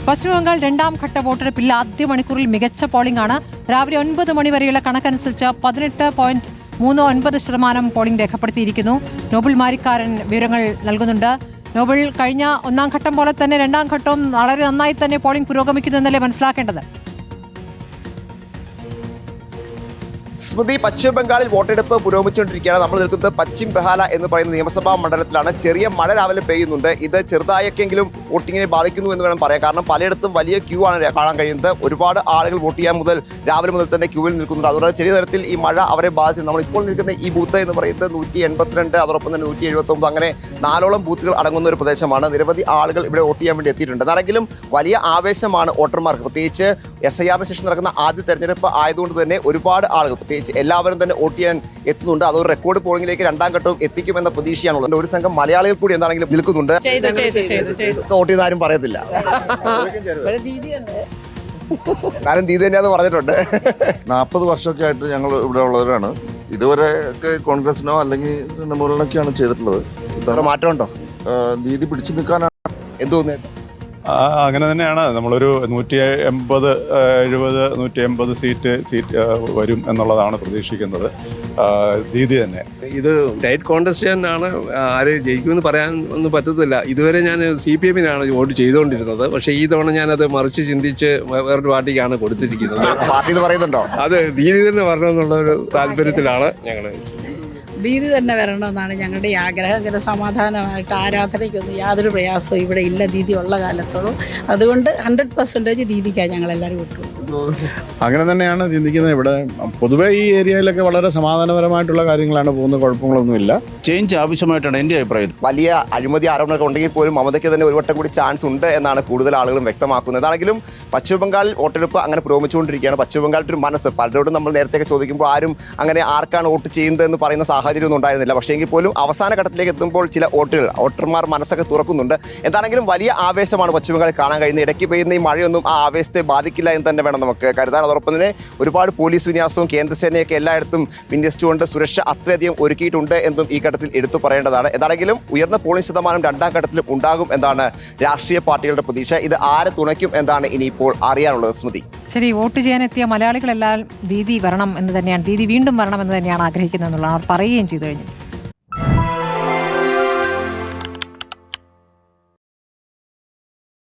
പശ്ചിമബംഗാൾ രണ്ടാം ഘട്ട വോട്ടെടുപ്പിൽ ആദ്യ മണിക്കൂറിൽ മികച്ച പോളിംഗ് ആണ്. രാവിലെ 9 മണി വരെയുള്ള കണക്കനുസരിച്ച് 18.39% പോളിംഗ് രേഖപ്പെടുത്തിയിരിക്കുന്നു. നോബിൾ മാരിക്കാരൻ വിവരങ്ങൾ നൽകുന്നുണ്ട്. നോബിൾ, കഴിഞ്ഞ ഒന്നാം ഘട്ടം പോലെ തന്നെ രണ്ടാം ഘട്ടവും വളരെ നന്നായി തന്നെ പോളിംഗ് പുരോഗമിക്കുന്നു എന്നല്ലേ മനസ്സിലാക്കേണ്ടത്? സ്മൃതി, പശ്ചിമ ബംഗാളിൽ വോട്ടെടുപ്പ് പുരോഗമിച്ചുകൊണ്ടിരിക്കുകയാണ്. നമ്മൾ നിൽക്കുന്നത് പശ്ചിം ബെഹാല എന്ന് പറയുന്ന നിയമസഭാ മണ്ഡലത്തിലാണ്. ചെറിയ മഴ രാവിലെ പെയ്യുന്നുണ്ട്. ഇത് ചെറുതായൊക്കെങ്കിലും വോട്ടിങ്ങിനെ ബാധിക്കുന്നു എന്ന് വേണം പറയാം. കാരണം പലയിടത്തും വലിയ ക്യൂ ആണ് കാണാൻ കഴിയുന്നത്. ഒരുപാട് ആളുകൾ വോട്ട് ചെയ്യാൻ രാവിലെ മുതൽ തന്നെ ക്യൂവിൽ നിൽക്കുന്നുണ്ട്. അതുകൊണ്ട് ചെറിയ തരത്തിൽ ഈ മഴ അവരെ ബാധിച്ചിട്ടുണ്ട്. നമ്മളിപ്പോൾ നിൽക്കുന്ന ഈ ബൂത്ത് എന്ന് പറയുന്നത് 182, അതോടൊപ്പം തന്നെ 179, അങ്ങനെ 4ഓളം ബൂത്തുകൾ അടങ്ങുന്ന ഒരു പ്രദേശമാണ്. നിരവധി ആളുകൾ ഇവിടെ വോട്ട് ചെയ്യാൻ വേണ്ടി എത്തിയിട്ടുണ്ട്. എന്നാണെങ്കിലും വലിയ ആവേശമാണ് വോട്ടർമാർക്ക്. പ്രത്യേകിച്ച് SIR ശേഷം നടക്കുന്ന ആദ്യ തെരഞ്ഞെടുപ്പ് ആയതുകൊണ്ട് തന്നെ ഒരുപാട് ആളുകൾ, പ്രത്യേകിച്ച് എല്ലാവരും തന്നെ വോട്ട് ചെയ്യാൻ എത്തുന്നുണ്ട്. അതൊരു റെക്കോർഡ് പോളിംഗിലേക്ക് രണ്ടാം ഘട്ടവും എത്തിക്കുമെന്ന പ്രതീക്ഷയാണുള്ളത്. ഒരു സംഘം മലയാളികൾ കൂടി എന്താണെങ്കിലും നിൽക്കുന്നുണ്ട്. വോട്ട് ചെയ്ത ആരും പറയത്തില്ല, ഞാനും ദീദി തന്നെയാന്ന് പറഞ്ഞിട്ടുണ്ട്. 40 വർഷമൊക്കെ ആയിട്ട് ഞങ്ങൾ ഇവിടെ ഉള്ളവരാണ്. ഇതുവരെ ഒക്കെ കോൺഗ്രസിനോ അല്ലെങ്കിൽ മുരളിനൊക്കെയാണ് ചെയ്തിട്ടുള്ളത്. മാറ്റമുണ്ടോ? ദീദി പിടിച്ചു നിൽക്കാനാണ്. എന്ത് തോന്നുന്നു? അങ്ങനെ തന്നെയാണ്. നമ്മളൊരു 170 സീറ്റ് വരും എന്നുള്ളതാണ് പ്രതീക്ഷിക്കുന്നത്. ദീദി തന്നെ ഇത് ടൈറ്റ് കോൺടെസ്റ്റ് തന്നെയാണ്. ആര് ജയിക്കുമെന്ന് പറയാൻ ഒന്നും പറ്റത്തില്ല. ഇതുവരെ ഞാൻ CPM-നാണ് വോട്ട് ചെയ്തുകൊണ്ടിരുന്നത്. പക്ഷേ ഈ തവണ ഞാനത് മറിച്ച് ചിന്തിച്ച് വേറൊരു പാർട്ടിക്കാണ് കൊടുത്തിരിക്കുന്നത്. പാർട്ടി എന്ന് പറയുന്നുണ്ടോ? അത് ദീദി തന്നെ വരണമെന്നുള്ള ഒരു താല്പര്യത്തിലാണ് ഞങ്ങൾ. ദീദി തന്നെ വരണമെന്നാണ് ഞങ്ങളുടെ ആഗ്രഹം. ഇങ്ങനെ സമാധാനമായിട്ട് ആരാധനയ്ക്കൊന്നും യാതൊരു പ്രയാസവും ഇവിടെ ഇല്ല ദീദി ഉള്ള കാലത്തോളം. അതുകൊണ്ട് 100% ദീദിക്കാണ് ഞങ്ങളെല്ലാവരും വിട്ടു. അങ്ങനെ തന്നെയാണ് ചിന്തിക്കുന്നത്. ഇവിടെ പൊതുവേ ഈ ഏരിയയിലൊക്കെ വളരെ സമാധാനപരമായിട്ടുള്ള കാര്യങ്ങളാണ് പോകുന്നത്. കുഴപ്പങ്ങളൊന്നുമില്ല. ചേഞ്ച് ആവശ്യമായിട്ടാണ് എൻ്റെ അഭിപ്രായം. വലിയ അഴിമതി ആരോപണമൊക്കെ ഉണ്ടെങ്കിൽ പോലും മമതയ്ക്ക് തന്നെ ഒരു വട്ടം കൂടി ചാൻസ് ഉണ്ട് എന്നാണ് കൂടുതൽ ആളുകളും വ്യക്തമാക്കുന്നത്. അതാണെങ്കിലും പശ്ചിമ ബംഗാളിൽ വോട്ടെടുപ്പ് അങ്ങനെ പുരോഗമിച്ചുകൊണ്ടിരിക്കുകയാണ്. പശ്ചിമ ബംഗാളിൽ ഒരു മനസ്സ്, പലരോടും നമ്മൾ നേരത്തെ ചോദിക്കുമ്പോൾ ആരും അങ്ങനെ ആർക്കാണ് വോട്ട് ചെയ്യുന്നത് എന്ന് പറയുന്ന സാഹചര്യമൊന്നും ഉണ്ടായിരുന്നില്ല. പക്ഷേ എങ്കിൽ പോലും അവസാന ഘട്ടത്തിലേക്ക് എത്തുമ്പോൾ ചില വോട്ടർമാർ മനസ്സൊക്കെ തുറക്കുന്നുണ്ട്. എന്താണെങ്കിലും വലിയ ആവേശമാണ് പശ്ചിമ ബംഗാളിൽ കാണാൻ കഴിയുന്നത്. ഇടയ്ക്ക് പെയ്യുന്ന ഈ മഴയൊന്നും ആ ആവേശത്തെ ബാധിക്കില്ല എന്ന് തന്നെ വേണം നമുക്ക് കരുതാൻ. അതോടൊപ്പം തന്നെ ഒരുപാട് പോലീസ് വിന്യാസവും കേന്ദ്രസേനയൊക്കെ എല്ലായിടത്തും വിന്യസിച്ചുകൊണ്ട് സുരക്ഷ അത്രയധികം ഒരുക്കിയിട്ടുണ്ട് എന്നും ഈ ഘട്ടത്തിൽ എടുത്തു പറയേണ്ടതാണ്. എന്താണെങ്കിലും ഉയർന്ന പോളിംഗ് ശതമാനം രണ്ടാം ഘട്ടത്തിലും ഉണ്ടാകും എന്നാണ് രാഷ്ട്രീയ പാർട്ടികളുടെ പ്രതീക്ഷ. ഇത് ആരെ തുണയ്ക്കും എന്നാണ് ഇനിയിപ്പോൾ അറിയാനുള്ളത്. സ്മൃതി, ശരി, വോട്ട് ചെയ്യാനെത്തിയ മലയാളികളെല്ലാം ദീദി വരണം എന്ന് തന്നെയാണ്, ദീദി വീണ്ടും വരണം എന്ന് തന്നെയാണ് ആഗ്രഹിക്കുന്നത് എന്നുള്ളതാണ് അവർ പറയുകയും ചെയ്തു കഴിഞ്ഞു.